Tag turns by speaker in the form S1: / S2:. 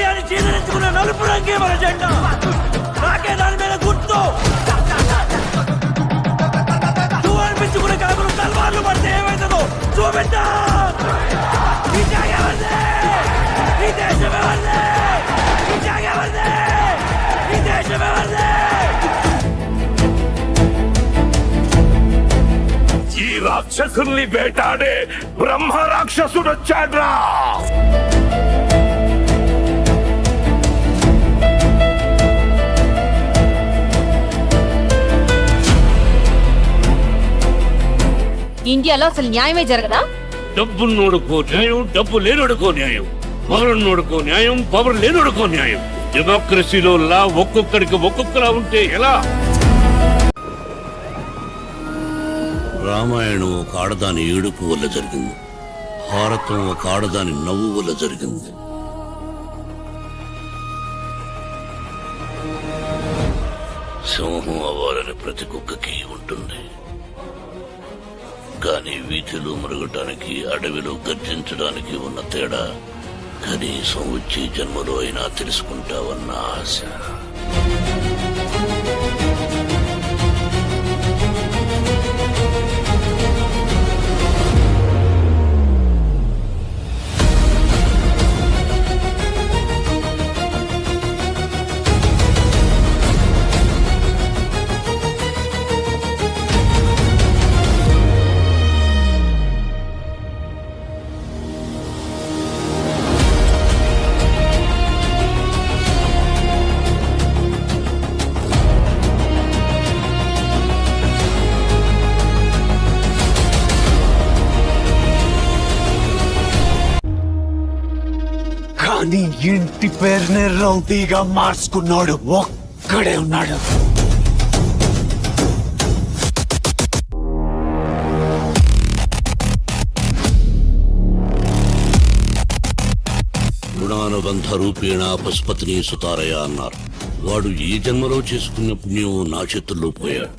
S1: అని చీదరించుకున్న నలుపు రంగే మన జెండా. నాకే దాని మీద గుర్తు. నువ్వు అనిపించుకునే కాకులు తల్వార్లు పడితే ఏమైతుందో చూపిద్దా. ఈ జాగ ఎవరిదే? ఈ దేశం ఎవరిదే? ఈ జాగ ఎవరిదే? ఈ దేశం ఎవరిదే?
S2: ఈ రాక్షసుల్ని వేటాడే బ్రహ్మ రాక్షసుడు వచ్చాడ్రా.
S3: ఇండియాలో అసలు న్యాయమే జరగదా?
S4: డబ్బున్నోడుకో న్యాయం, డబ్బు లేనోడుకో న్యాయం. పవర్ ఉన్నోడుకో న్యాయం, పవర్ లేనోడుకో న్యాయం. డెమోక్రసీలో లా ఒక్కొక్కడికి ఒక్కొక్కలా ఉంటే ఎలా?
S5: రామాయణం ఒక ఆడదాని ఏడుపు వల్ల జరిగింది. భారతం ఒక ఆడదాని నవ్వు వల్ల జరిగింది. సింహం అవ్వాలని ప్రతి కుక్కకి ఉంటుంది. కానీ వీధిలో మరగటానికి, అడవిలో గర్జించడానికి ఉన్న తేడా కనీసం వచ్చే జన్మలో అయినా తెలుసుకుంటావన్న ఆశ.
S6: కానీ ఇంటి పేరునే రౌడీగా మార్చుకున్నాడు ఒక్కడే ఉన్నాడు. గుణానుబంధ రూపేణ పశుపతిని సుతారయ అన్నారు. వాడు ఈ జన్మలో చేసుకున్న పుణ్యం నా చేతుల్లో పోయాడు.